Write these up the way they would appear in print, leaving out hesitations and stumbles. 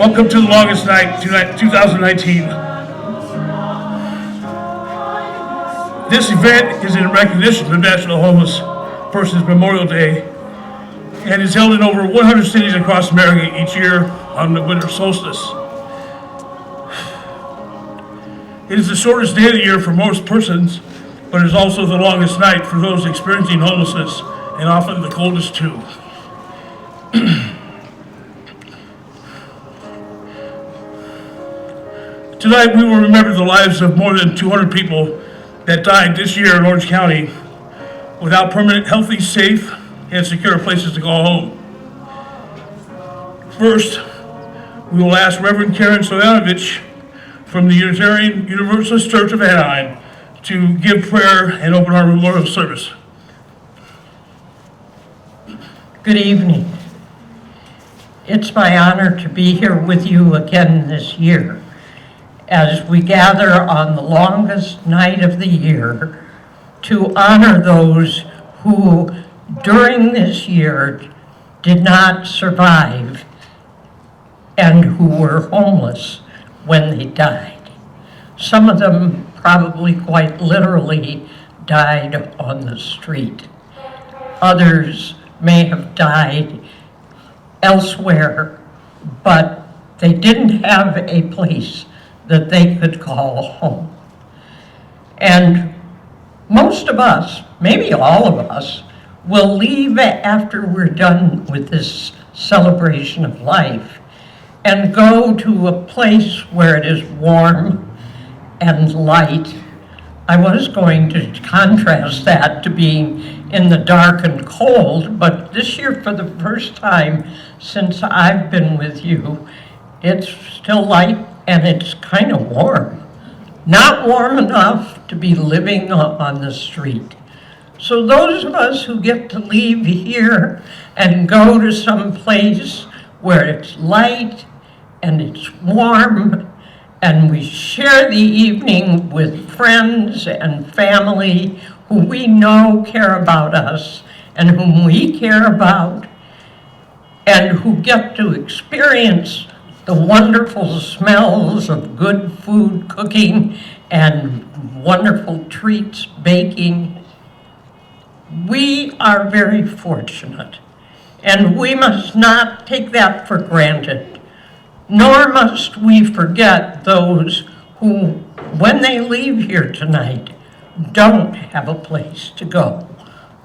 Welcome to the longest night, 2019. This event is in recognition of National Homeless Persons Memorial Day and is held in over 100 cities across America each year on the winter solstice. It is the shortest day of the year for most persons, but it is also the longest night for those experiencing homelessness, and often the coldest too. Tonight we will remember the lives of more than 200 people that died this year in Orange County without permanent, healthy, safe, and secure places to call home. First, we will ask Reverend Karen Stoyanovich from the Unitarian Universalist Church of Anaheim to give prayer and open our memorial service. Good evening. It's my honor to be here with you again this year as we gather on the longest night of the year to honor those who during this year did not survive and who were homeless when they died. Some of them probably quite literally died on the street. Others may have died elsewhere, but they didn't have a place that they could call home. And most of us, maybe all of us, will leave after we're done with this celebration of life and go to a place where it is warm and light. I was going to contrast that to being in the dark and cold, but this year, for the first time since I've been with you, it's still light and it's kind of warm. Not warm enough to be living on the street. So those of us who get to leave here and go to some place where it's light and it's warm, and we share the evening with friends and family who we know care about us and whom we care about, and who get to experience the wonderful smells of good food cooking and wonderful treats baking. We are very fortunate, and we must not take that for granted. Nor must we forget those who, when they leave here tonight, don't have a place to go,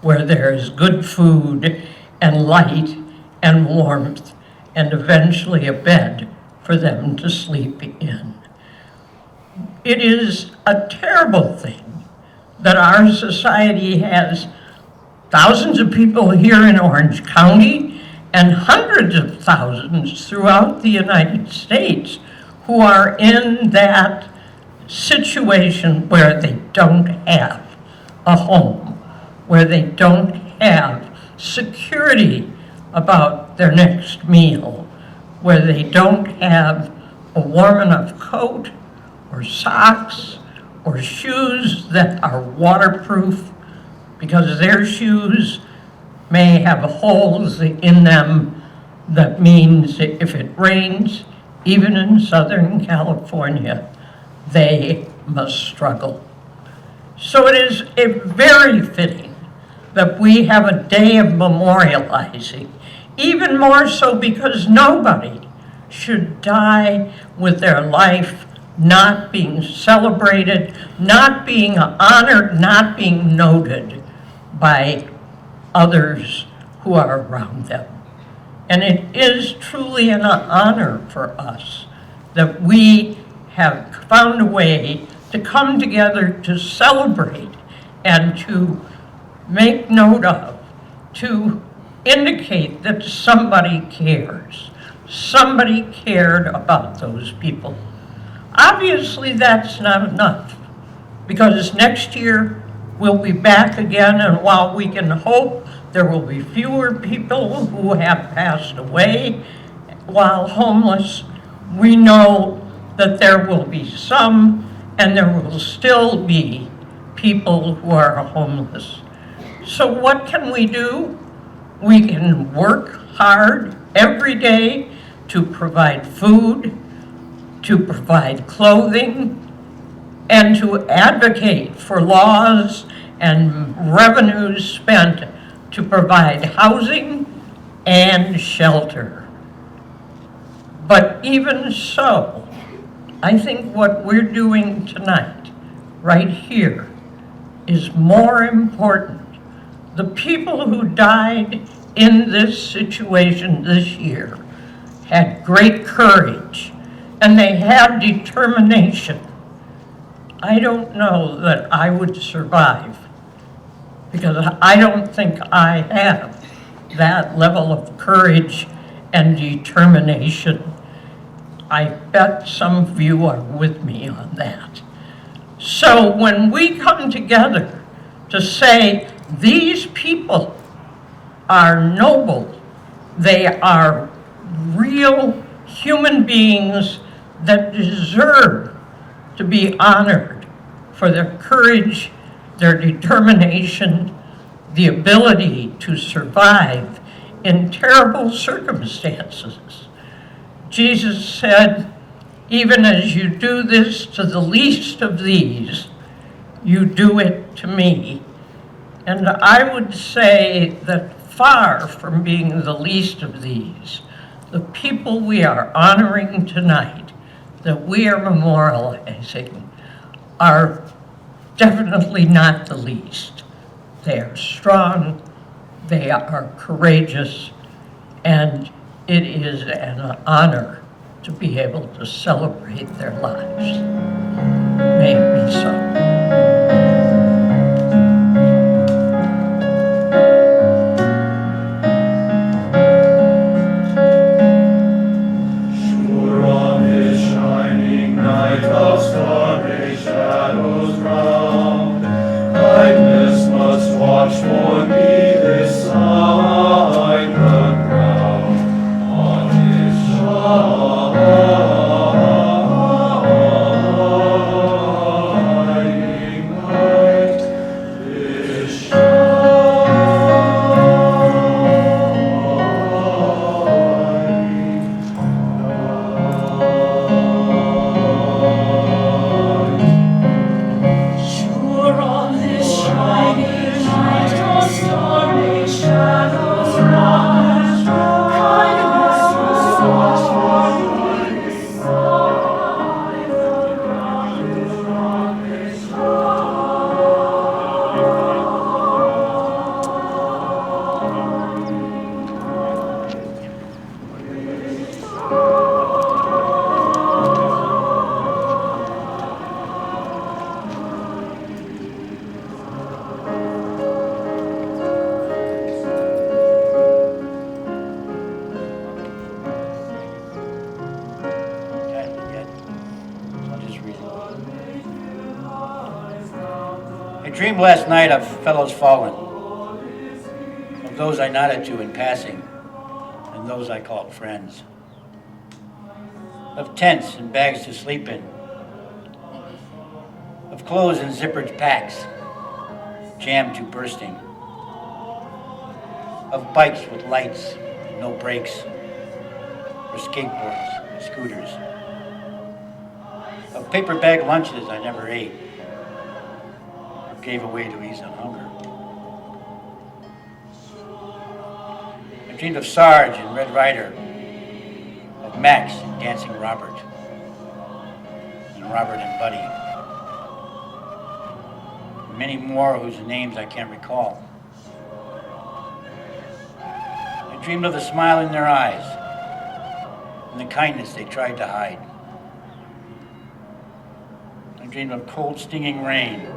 where there is good food and light and warmth and eventually a bed for them to sleep in. It is a terrible thing that our society has thousands of people here in Orange County and hundreds of thousands throughout the United States who are in that situation where they don't have a home, where they don't have security about their next meal, where they don't have a warm enough coat or socks or shoes that are waterproof, because their shoes may have holes in them that means if it rains, even in Southern California, they must struggle. So it is very fitting that we have a day of memorializing, even more so because nobody should die with their life not being celebrated, not being honored, not being noted by others who are around them. And it is truly an honor for us that we have found a way to come together to celebrate and to make note of, to indicate that somebody cares. Somebody cared about those people. Obviously, that's not enough, because next year we'll be back again, and while we can hope there will be fewer people who have passed away while homeless, we know that there will be some, and there will still be people who are homeless. So what can we do? We can work hard every day to provide food, to provide clothing, and to advocate for laws and revenues spent to provide housing and shelter. But even so, I think what we're doing tonight, right here, is more important. The people who died in this situation this year had great courage, and they had determination. I don't know that I would survive, because I don't think I have that level of courage and determination. I bet some of you are with me on that. So when we come together to say these people are noble, they are real human beings that deserve to be honored for their courage, their determination, the ability to survive in terrible circumstances. Jesus said, even as you do this to the least of these, you do it to me. And I would say that far from being the least of these, the people we are honoring tonight, that we are memorializing, are definitely not the least. They are strong, they are courageous, and it is an honor to be able to celebrate their lives. May it be so. I dreamed last night of fellows fallen, of those I nodded to in passing, and those I called friends, of tents and bags to sleep in, of clothes in zippered packs, jammed to bursting, of bikes with lights and no brakes, or skateboards and scooters, of paper bag lunches I never ate, gave away to ease on hunger. I dreamed of Sarge and Red Ryder, of Max and Dancing Robert, and Robert and Buddy, and many more whose names I can't recall. I dreamed of the smile in their eyes and the kindness they tried to hide. I dreamed of cold, stinging rain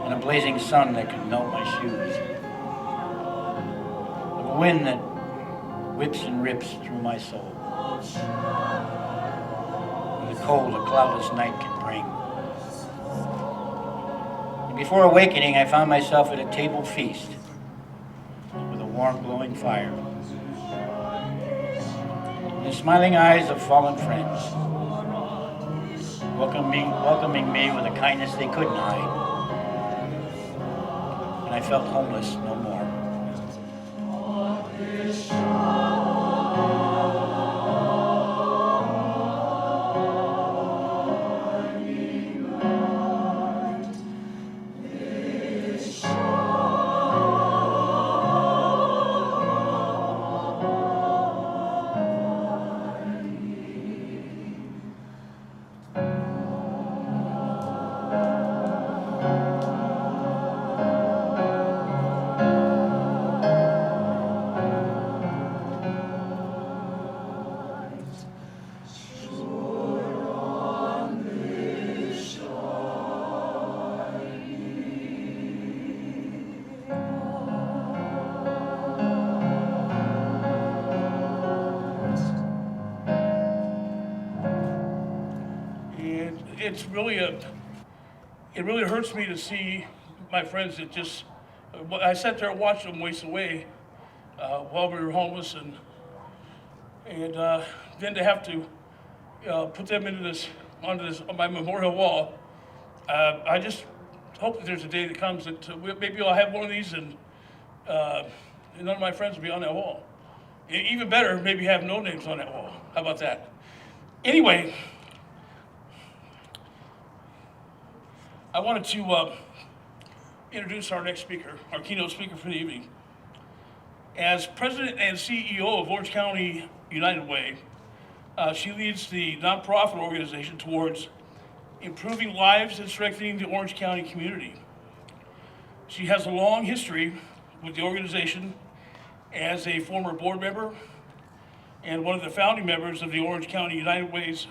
and a blazing sun that could melt my shoes, of a wind that whips and rips through my soul, and the cold a cloudless night can bring. And before awakening, I found myself at a table feast with a warm, glowing fire, and the smiling eyes of fallen friends, welcoming me with a kindness they couldn't hide. I felt homeless no more. it's really it really hurts me to see my friends that just, I sat there and watched them waste away while we were homeless, and then to have to put them on my memorial wall. I just hope that there's a day that comes that maybe I'll have one of these and none of my friends will be on that wall. Even better, maybe have no names on that wall. How about that? Anyway, I wanted to introduce our next speaker, our keynote speaker for the evening. As president and CEO of Orange County United Way, she leads the nonprofit organization towards improving lives and strengthening the Orange County community. She has a long history with the organization as a former board member and one of the founding members of the Orange County United Way's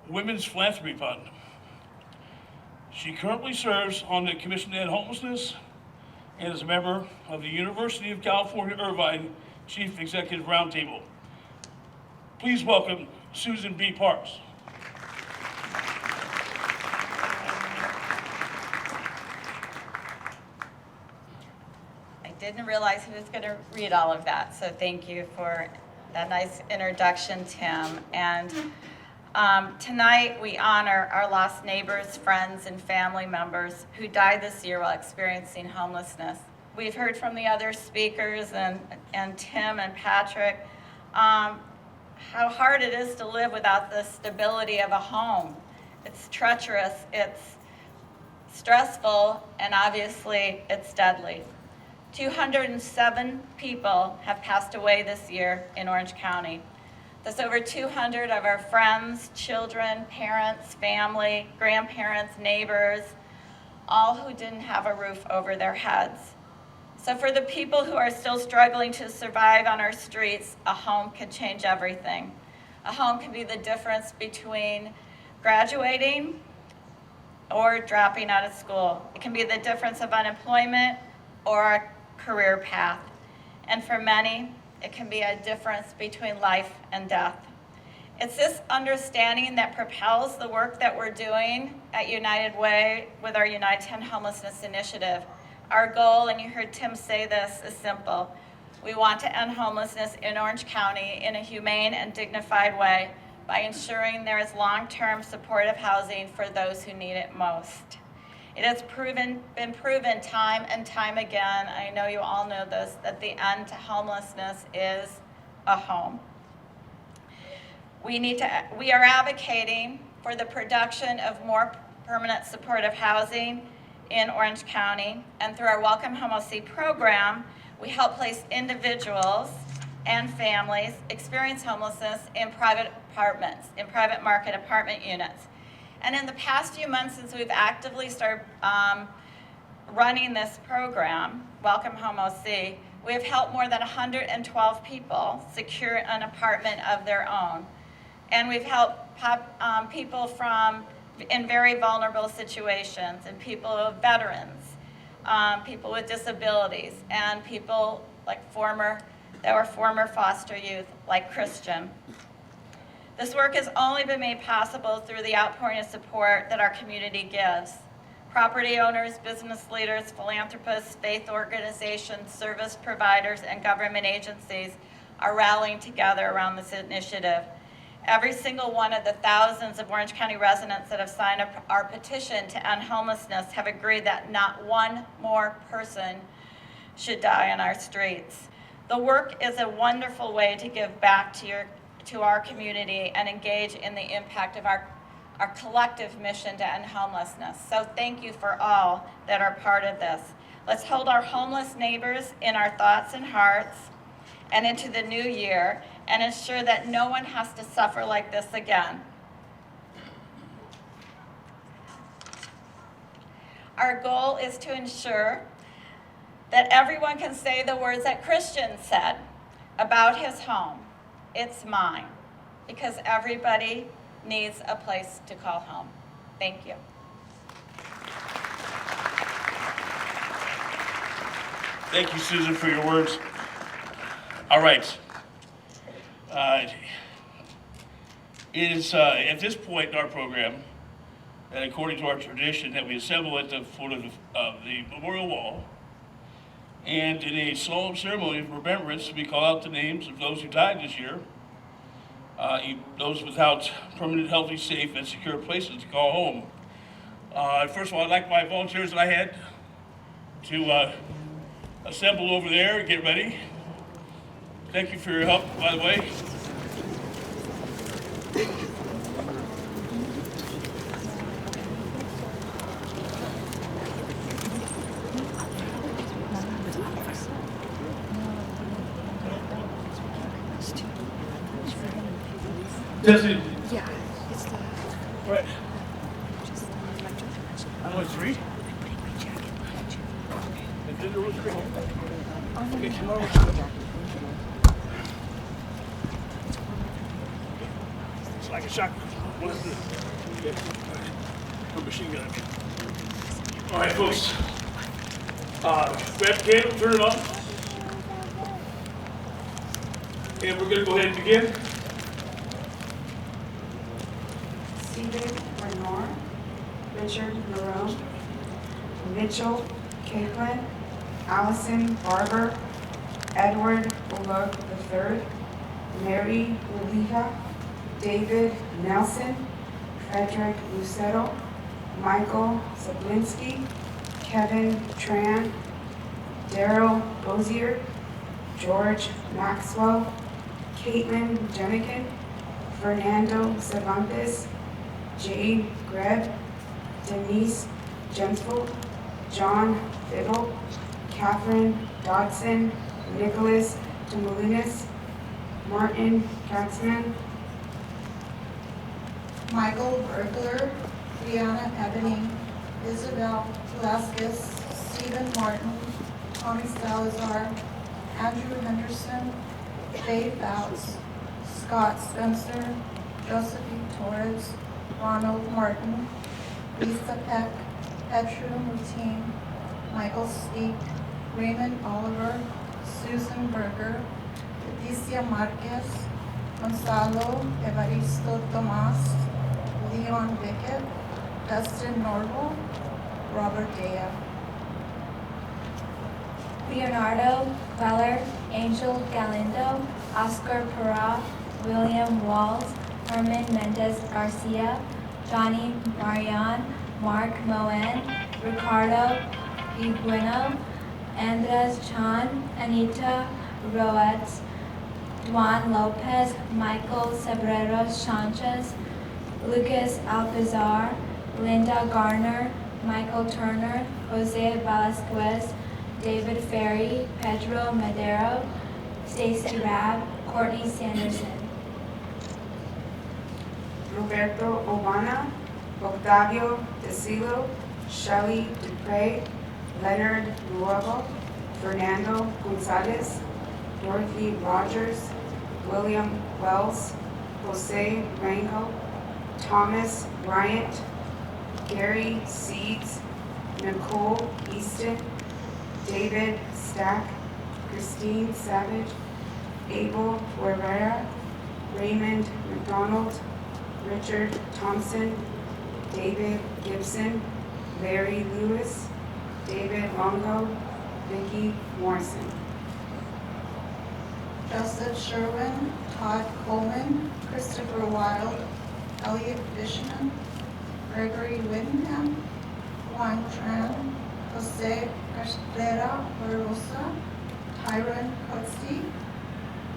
Women's Philanthropy Fund. She currently serves on the Commission to End Homelessness and is a member of the University of California, Irvine Chief Executive Roundtable. Please welcome Susan B. Parks. I didn't realize he was going to read all of that, so thank you for that nice introduction, Tim. And tonight we honor our lost neighbors, friends, and family members who died this year while experiencing homelessness. We've heard from the other speakers and Tim and Patrick how hard it is to live without the stability of a home. It's treacherous, it's stressful, and obviously it's deadly. 207 people have passed away this year in Orange County. That's over 200 of our friends, children, parents, family, grandparents, neighbors, all who didn't have a roof over their heads. So for the people who are still struggling to survive on our streets, a home can change everything. A home can be the difference between graduating or dropping out of school. It can be the difference of unemployment or a career path. And for many, it can be a difference between life and death. It's this understanding that propels the work that we're doing at United Way with our United to End Homelessness initiative. Our goal, and you heard Tim say this, is simple. We want to end homelessness in Orange County in a humane and dignified way by ensuring there is long-term supportive housing for those who need it most. It has been proven time and time again, I know you all know this, that the end to homelessness is a home. We are advocating for the production of more permanent supportive housing in Orange County, and through our Welcome Home OC program, we help place individuals and families experience homelessness in private apartments, in private market apartment units. And in the past few months since we've actively started running this program, Welcome Home OC, we have helped more than 112 people secure an apartment of their own. And we've helped people in very vulnerable situations, and people, veterans, people with disabilities, and people like that were former foster youth, like Christian. This work has only been made possible through the outpouring of support that our community gives. Property owners, business leaders, philanthropists, faith organizations, service providers, and government agencies are rallying together around this initiative. Every single one of the thousands of Orange County residents that have signed up our petition to end homelessness have agreed that not one more person should die on our streets. The work is a wonderful way to give back to our community and engage in the impact of our collective mission to end homelessness. So thank you for all that are part of this. Let's hold our homeless neighbors in our thoughts and hearts and into the new year, and ensure that no one has to suffer like this again. Our goal is to ensure that everyone can say the words that Christian said about his home. It's mine, because everybody needs a place to call home. Thank you. Thank you, Susan, for your words. All right. It is at this point in our program that according to our tradition that we assemble at the foot of the memorial wall, and in a solemn ceremony of remembrance, we call out the names of those who died this year, those without permanent, healthy, safe, and secure places to call home. First of all, I'd like my volunteers that I had to assemble over there and get ready. Thank you for your help, by the way. Testing. Yeah, it's the Right. just the electric dimension. I know it's 3. I'm putting my jacket behind you. And then there was 3. Oh no, Okay, no, tomorrow. no, the jacket. It's like a shotgun. What is it? A machine gun. All right, folks. Grab the candle, turn it on. And we're going to go ahead and begin. Stephen Bernard, Richard Marone, Mitchell Caitlin, Allison Barber, Edward Bullock III, Mary Liliha, David Nelson, Frederick Lucero, Michael Zablinski, Kevin Tran, Daryl Bozier, George Maxwell, Caitlin Jenikin, Fernando Cervantes, Jade Greb, Denise Gentle, John Fiddle, Catherine Dodson, Nicholas Demolinas, Martin Katzman, Michael Bergler, Brianna Ebony, Isabel Velasquez, Stephen Martin, Tommy Salazar, Andrew Henderson, Faye Fouts, Scott Spencer, Josephine Torres, Ronald Martin, Lisa Peck, Petru Mutin, Michael Steep, Raymond Oliver, Susan Berger, Leticia Marquez, Gonzalo Evaristo Tomas, Leon Bickett, Dustin Norval, Robert Dea. Leonardo Queller, Angel Galindo, Oscar Pera, William Walls, Herman Mendez Garcia, Johnny Marian, Mark Moen, Ricardo Igueno, Andres Chan, Anita Roets, Juan Lopez, Michael Sebreros Sanchez, Lucas Alpizar, Linda Garner, Michael Turner, Jose Velasquez, David Ferry, Pedro Madero, Stacy Rabb, Courtney Sanderson. Roberto Obana, Octavio DeSilo, Shelley Dupre, Leonard Nuevo, Fernando Gonzalez, Dorothy Rogers, William Wells, Jose Rango, Thomas Bryant, Gary Seeds, Nicole Easton, David Stack, Christine Savage, Abel Rivera, Raymond McDonald, Richard Thompson, David Gibson, Larry Lewis, David Longo, Vicki Morrison. Joseph Sherwin, Todd Coleman, Christopher Wilde, Elliot Fishman, Gregory Whittingham, Juan Tran, Jose Castrera Barosa, Tyron Kotzi,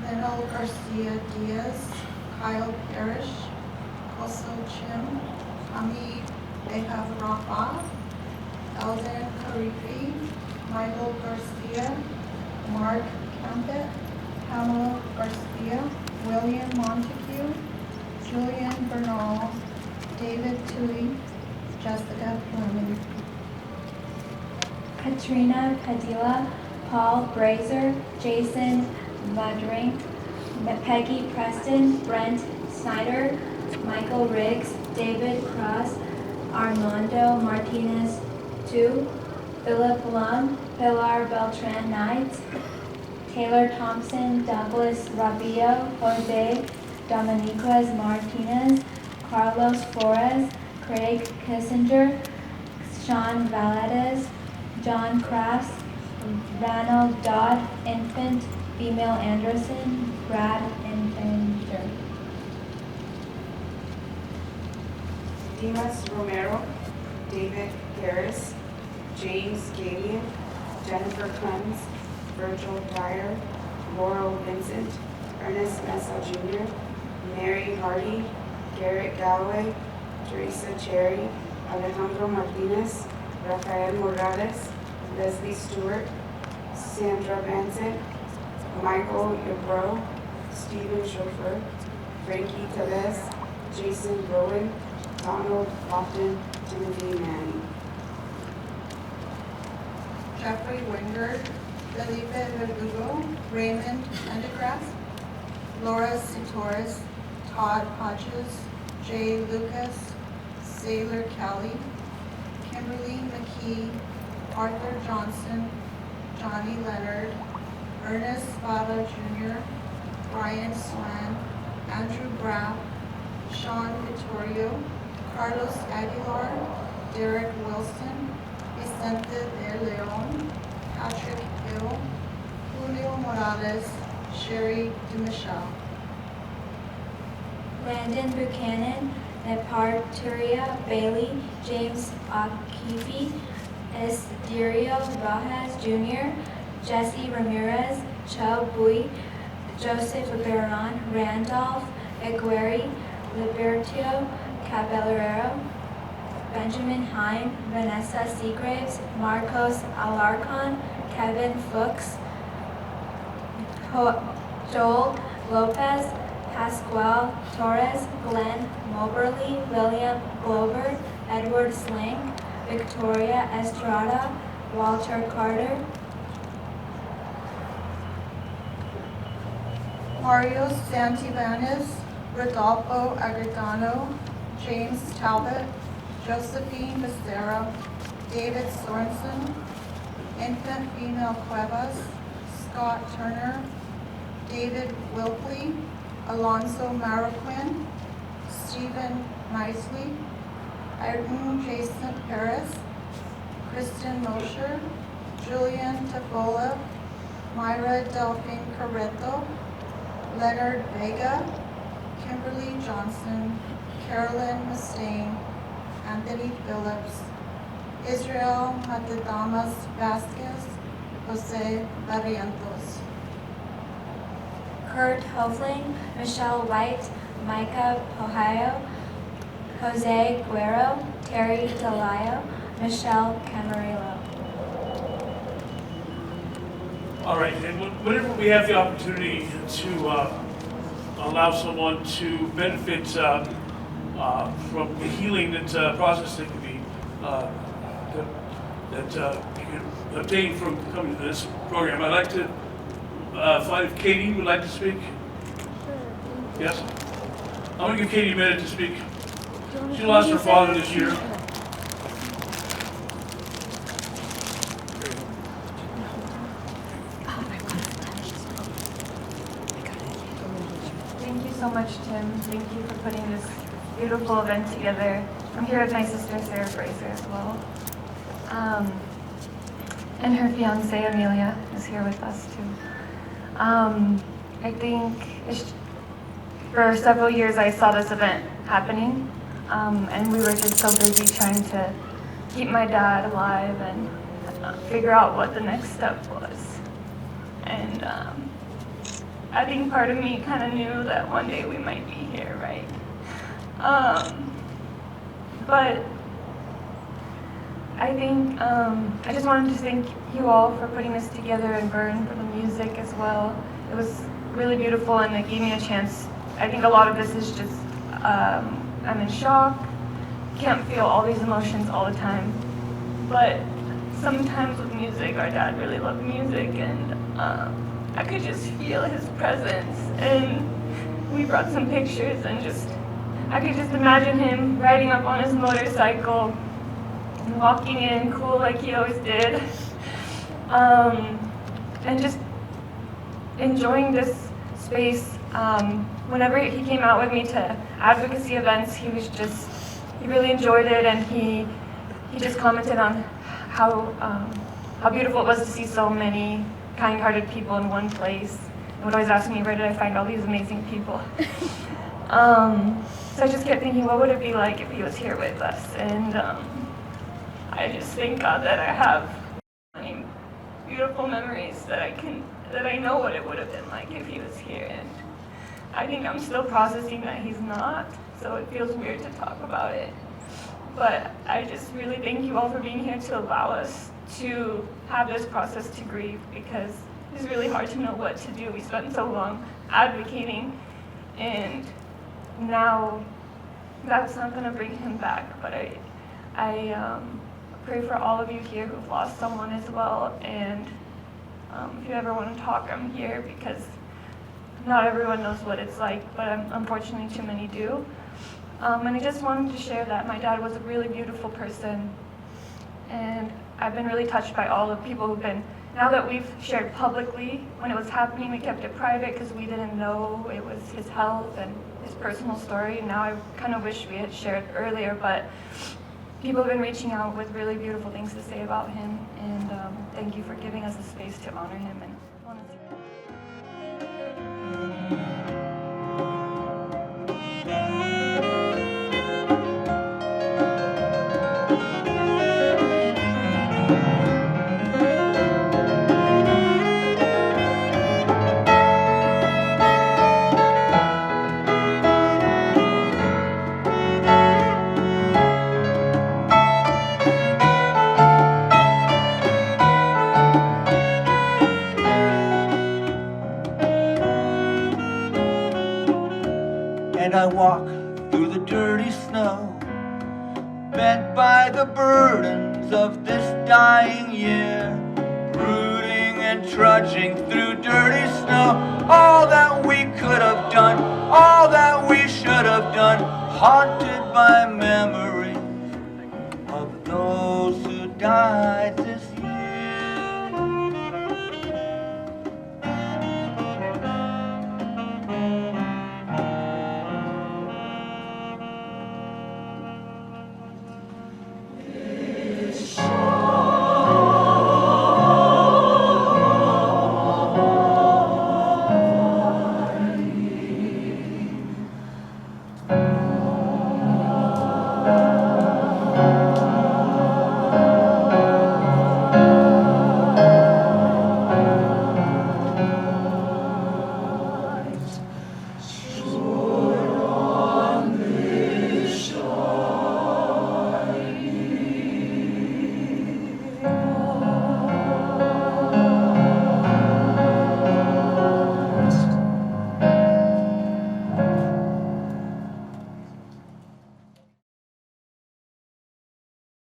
Lionel Garcia Diaz, Kyle Parrish, Koso Chim, Hamid Behab Rafa, Eldon Karifi, Michael Garcia, Mark Campbell, Pamela Garcia, William Montague, Julian Bernal, David Tui, Jessica Fleming. Katrina Padilla, Paul Brazer, Jason Vadrink, Peggy Preston, Brent Snyder, Michael Riggs, David Cross, Armando Martinez II, Philip Lum, Pilar Beltran Knight, Taylor Thompson, Douglas Rabio, Jose Dominiquez Martinez, Carlos Flores, Craig Kissinger, Sean Valadez, John Crafts, Ranald Dodd, infant, female Anderson, Brad Infinger. Dimas Romero, David Garris, James Gadian, Jennifer Clems, Virgil Dyer, Laurel Vincent, Ernest Mesa Jr., Mary Hardy, Garrett Galloway, Teresa Cherry, Alejandro Martinez, Rafael Morales, Leslie Stewart, Sandra Vincent, Michael Yabro, Stephen Chauffeur, Frankie Tevez, Jason Bowen, Donald Lofton, Timothy Manning. Jeffrey Wingard, Felipe Verdugo, Raymond Endicraft, Laura Sitores, Todd Hodges, Jay Lucas, Sailor Kelly, Kimberly McKee, Arthur Johnson, Johnny Leonard, Ernest Vada Jr., Brian Swan, Andrew Graff, Sean Vittorio, Carlos Aguilar, Derek Wilson, Vicente de Leon, Patrick Hill, Julio Morales, Sherry DeMichelle. Landon Buchanan, Neparturia Bailey, James Akifi, Estirio Rojas Jr., Jesse Ramirez, Cho Bui, Joseph Beran, Randolph Egueri, Libertio Caballero, Benjamin Hine, Vanessa Seagraves, Marcos Alarcon, Kevin Fuchs, Joel Lopez, Pascual Torres, Glenn Moberly, William Glover, Edward Sling, Victoria Estrada, Walter Carter, Mario Santibanez, Rodolfo Agredano, James Talbot, Josephine Becerra, David Sorensen, infant female Cuevas, Scott Turner, David Wilpley, Alonso Marroquin, Stephen Nicely, Ayrton Jason Paris, Kristen Mosher, Julian Tafola, Myra Delphine Carreto, Leonard Vega, Kimberly Johnson, Carolyn Mustaine, Anthony Phillips, Israel Matadamas Vasquez, Jose Barrientos. Kurt Hovling, Michelle White, Micah Pohio, Jose Guerrero, Terry Delayo, Michelle Camarillo. All right, and whenever we have the opportunity to allow someone to benefit from the healing process that can be that you can obtain from coming to this program, I'd like to find if Katie would like to speak. Yes? I'm going to give Katie a minute to speak. She lost her father this year. Thank you so much, Tim. Thank you for putting this beautiful event together. I'm here with my sister, Sarah Fraser, as well. And her fiance, Amelia, is here with us, too. I think for several years I saw this event happening, and we were just so busy trying to keep my dad alive and figure out what the next step was. And I think part of me kind of knew that one day we might be here, right? But I think I just wanted to thank you all for putting this together, and Vern for the music as well. It was really beautiful, and it gave me a chance. I think a lot of this is just, I'm in shock, can't feel all these emotions all the time. But sometimes with music, our dad really loved music, and I could just feel his presence. And we brought some pictures, and I could just imagine him riding up on his motorcycle and walking in cool like he always did, and just enjoying this space. Whenever he came out with me to advocacy events, he really enjoyed it, and he just commented on how beautiful it was to see so many kind-hearted people in one place. And would always ask me, where did I find all these amazing people? So I just kept thinking, what would it be like if he was here with us? And I just thank God that I have many beautiful memories that I know what it would have been like if he was here. And I think I'm still processing that he's not, so it feels weird to talk about it. But I just really thank you all for being here to allow us to have this process to grieve, because it's really hard to know what to do. We spent so long advocating, and now that's not going to bring him back. But I pray for all of you here who've lost someone as well, and if you ever want to talk, I'm here, because not everyone knows what it's like, but unfortunately too many do. And I just wanted to share that my dad was a really beautiful person, and I've been really touched by all the people who've been, now that we've shared publicly, when it was happening we kept it private because we didn't know it was his health and his personal story. Now I kind of wish we had shared earlier, but people have been reaching out with really beautiful things to say about him, and thank you for giving us a space to honor him. And and I walk through the dirty snow, bent by the burdens of this dying year, brooding and trudging through dirty snow. All that we could have done, all that we should have done, haunted by memories of those who died.